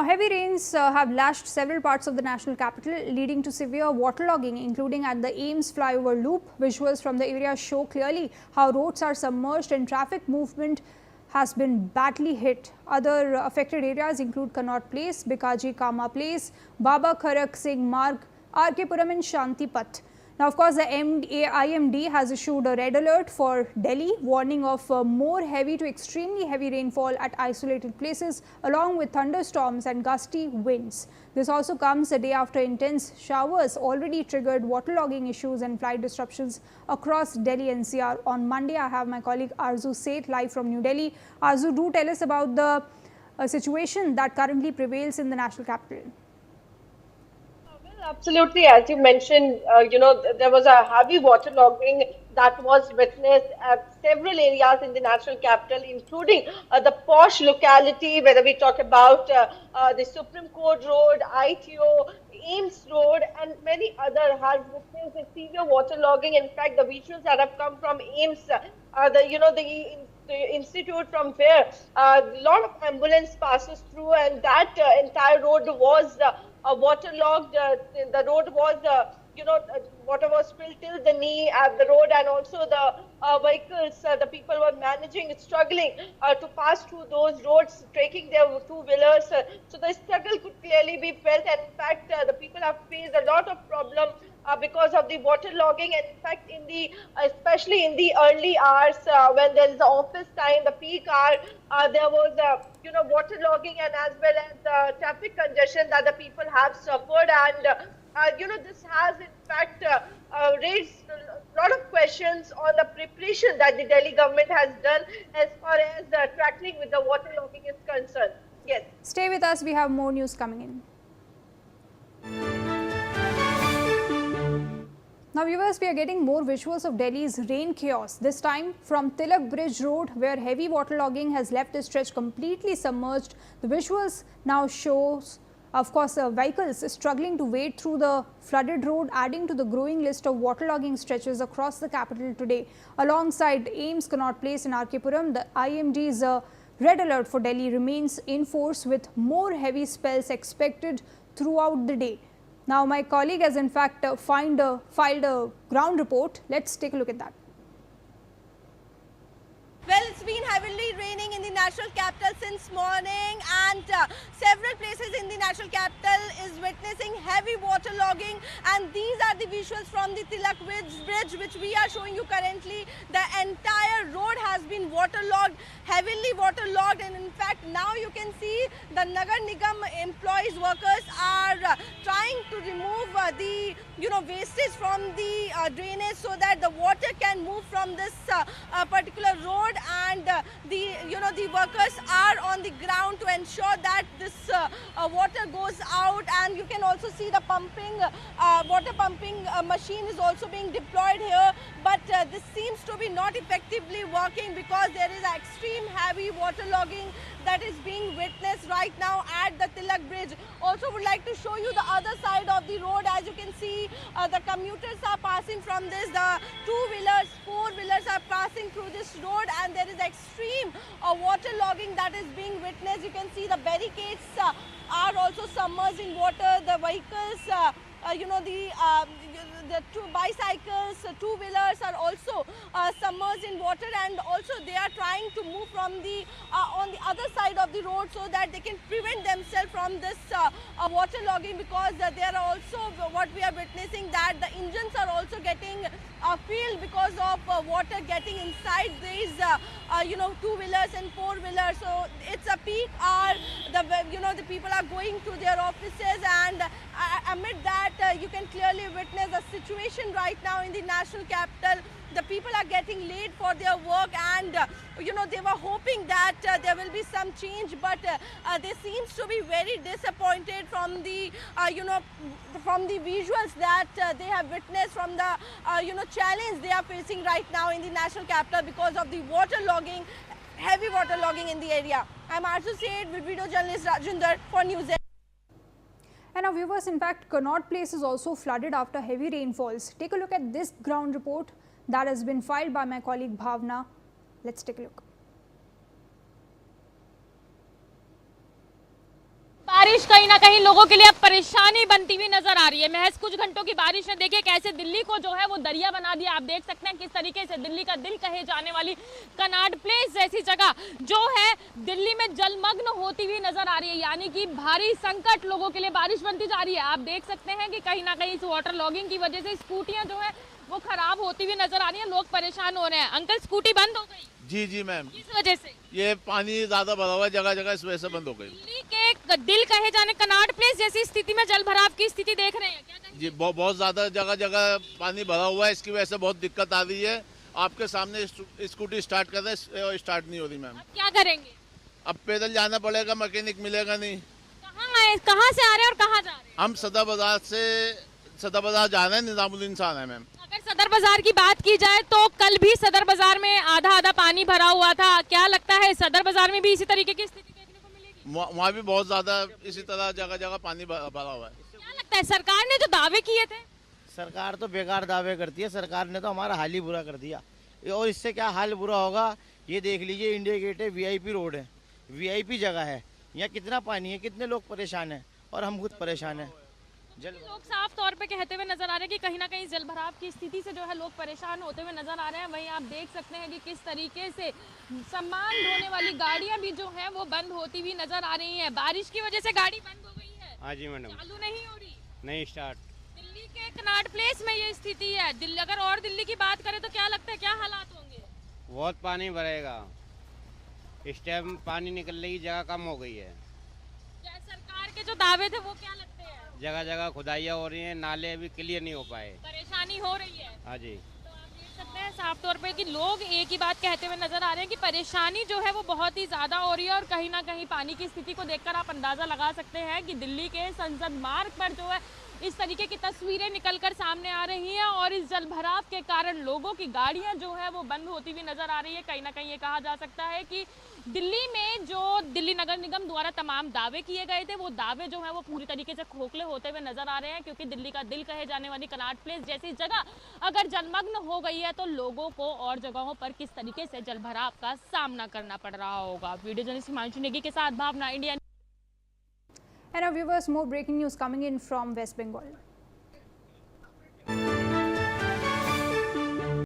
heavy rains have lashed several parts of the national capital, leading to severe waterlogging, including at the AIIMS flyover loop. Visuals from the area show clearly how roads are submerged and traffic movement has been badly hit. Other affected areas include Connaught Place, Bikaji Kama Place, Baba Kharak Singh Marg, RK Puram and Shantipat. Now, of course, the IMD has issued a red alert for Delhi, warning of more heavy to extremely heavy rainfall at isolated places, along with thunderstorms and gusty winds. This also comes a day after intense showers already triggered waterlogging issues and flight disruptions across Delhi NCR. On Monday, I have my colleague Arzu Seth live from New Delhi. Arzu, do tell us about the situation that currently prevails in the national capital. Absolutely, as you mentioned, there was a heavy waterlogging that was witnessed at several areas in the national capital, including the posh locality, whether we talk about the Supreme Court Road, ITO, AIIMS Road, and many other has witnessed a severe waterlogging. In fact, the visuals that have come from AIIMS, the institute from where a lot of ambulance passes through, and that entire road was waterlogged. The road was, water was filled till the knee at the road, and also the vehicles, the people were struggling to pass through those roads, taking their two-wheelers. So the struggle could clearly be felt, and in fact, the people have faced a lot of problems because of the waterlogging. And in fact, especially in the early hours when there is the office time, the peak hour, there was waterlogging, and as well as traffic congestion that the people have suffered. And this has in fact raised a lot of questions on the preparation that the Delhi government has done as far as tackling with the waterlogging is concerned. Yes. Stay with us. We have more news coming in. Now, viewers, we are getting more visuals of Delhi's rain chaos, this time from Tilak Bridge Road, where heavy waterlogging has left the stretch completely submerged. The visuals now shows, of course, vehicles struggling to wade through the flooded road, adding to the growing list of waterlogging stretches across the capital today. Alongside AIIMS, Connaught Place and RK Puram, the IMD's red alert for Delhi remains in force, with more heavy spells expected throughout the day. Now, my colleague has in fact filed a ground report. Let's take a look at that. Well, it's been heavily raining in the national capital since morning, and several places in the national capital is witnessing heavy waterlogging, and these are the visuals from the Tilak Bridge which we are showing you currently. The entire road has been waterlogged, heavily waterlogged, and in fact now you can see the Nagar Nigam employees, workers are trying to remove the wastage from the drainage so that the water can move from this particular road, and the workers are on the ground to ensure that this water goes out. And you can also see the water pumping machine is also being deployed here, but this seems to be not effectively working because there is extreme heavy waterlogging that is being witnessed right now at the Tilak Bridge. Also would like to show you the other side of the road. As you can see, the commuters are passing from this, the two-wheelers, four-wheelers are passing through this road, and there is extreme waterlogging that is being witnessed. You can see the barricades are also submerged in water. The vehicles, the two bicycles, two-wheelers are also submerged in water, and also they are trying to move from the on the other side of the road so that they can prevent themselves from this waterlogging, because there are also what we are witnessing that the engines are also getting filled because of water getting inside these two-wheelers and four-wheelers. So it's a peak hour. The people are going to their offices, and amid that you can clearly witness the situation right now in the national capital. The people are getting late for their work, and they were hoping that there will be some change, but they seems to be very disappointed from the from the visuals that they have witnessed, from the challenge they are facing right now in the national capital because of the waterlogging, heavy waterlogging in the area. I'm Arzu Seth with video journalist Rajinder for News 8. And our viewers, in fact, Connaught Place is also flooded after heavy rainfalls. Take a look at this ground report that has been filed by my colleague Bhavna. Let's take a look. बारिश बारिश कहीं ना कहीं लोगों के लिए अब परेशानी बनती हुई नजर आ रही है। महज कुछ घंटों की बारिश ने देखिए कैसे दिल्ली को जो है वो दरिया बना दिया। आप देख सकते हैं किस तरीके से दिल्ली का दिल कहे जाने वाली कनॉट प्लेस जैसी जगह जो है दिल्ली में जलमग्न होती हुई नजर आ रही है, यानी कि भारी संकट लोगों के लिए बारिश बनती जा रही है। आप देख सकते हैं कि कहीं ना कहीं इस वाटर लॉगिंग की वजह से स्कूटियां जो है वो खराब होती हुई नजर आ रही है, लोग परेशान हो रहे हैं। अंकल, स्कूटी बंद हो गई? जी जी मैम, किस वजह से? ये पानी ज्यादा भरा हुआ है जगह जगह, इस वजह से बंद हो गई। दिल्ली के दिल कहे जाने कनॉट प्लेस जैसी स्थिति में जल भराव की स्थिति देख रहे हैं, क्या कहेंगे? जी बहुत ज्यादा जगह जगह पानी भरा हुआ है, इसकी वजह से बहुत दिक्कत आ रही है। आपके सामने स्कूटी स्टार्ट कर रहे हैं, स्टार्ट नहीं हो रही मैम। अब क्या करेंगे? अब पैदल जाना पड़ेगा, मैकेनिक मिलेगा नहीं। कहाँ से आ रहे हैं और कहाँ जा रहे हैं? हम सदर बाजार जा रहे हैं, निजामुद्दीन से आ रहे हैं मैम। अगर सदर बाजार की बात की जाए तो कल भी सदर बाजार में आधा आधा पानी भरा हुआ था। क्या लगता है सदर बाजार में भी इसी तरीके की स्थिति देखने को मिलेगी? वहाँ भी बहुत ज्यादा इसी तरह जगह जगह पानी भरा हुआ है। क्या लगता है सरकार ने जो दावे किए थे? सरकार तो बेकार दावे करती है। सरकार ने तो हमारा हाल ही बुरा कर दिया, और इससे क्या हाल बुरा होगा ये देख लीजिए। इंडिया गेट है, वीआईपी रोड है, वीआईपी जगह है, यहाँ कितना पानी है, कितने लोग परेशान हैं, और हम खुद परेशान हैं। लोग साफ तौर पे कहते हुए नजर आ रहे हैं कि कहीं ना कहीं जल भराव की स्थिति से जो है लोग परेशान होते हुए नजर आ रहे हैं। वहीं आप देख सकते हैं कि किस तरीके से सामान ढोने वाली गाड़ियां भी जो है वो बंद होती हुई नजर आ रही हैं। बारिश की वजह से गाड़ी बंद हो गई है। हाँ जी मैडम, चालू नहीं हो रही, नहीं स्टार्ट। दिल्ली के कनॉट प्लेस में ये स्थिति है। दिल्ली, अगर और दिल्ली की बात करें तो क्या लगता है क्या हालात होंगे? बहुत पानी भरेगा, इस टाइम पानी निकलने की जगह कम हो गई है। क्या सरकार के जो दावे थे वो क्या लगते हैं? जगह जगह खुदाइयाँ हो रही हैं, नाले अभी क्लियर नहीं हो पाए। परेशानी हो रही है। हाँ जी, तो आप देख सकते हैं साफ तौर पे कि लोग एक ही बात कहते हुए नजर आ रहे हैं कि परेशानी जो है वो बहुत ही ज्यादा हो रही है। और कहीं ना कहीं पानी की स्थिति को देखकर आप अंदाजा लगा सकते हैं कि दिल्ली के संसद मार्ग पर जो है इस तरीके की तस्वीरें निकलकर सामने आ रही हैं और इस जल भराव के कारण लोगों की गाड़ियां जो है वो बंद होती हुई नजर आ रही है। कहीं ना कहीं ये कहा जा सकता है कि दिल्ली में जो दिल्ली नगर निगम द्वारा तमाम दावे किए गए थे वो दावे जो है वो पूरी तरीके से खोखले होते हुए नजर आ रहे हैं, क्योंकि दिल्ली का दिल कहे जाने वाली कनॉट प्लेस जैसी जगह अगर जलमग्न हो गई है तो लोगों को और जगहों पर किस तरीके से जल भराव का सामना करना पड़ रहा होगा। वीडियो जर्नलिस्ट हिमांशु नेगी के साथ भावना, India. And our viewers, more breaking news coming in from West Bengal.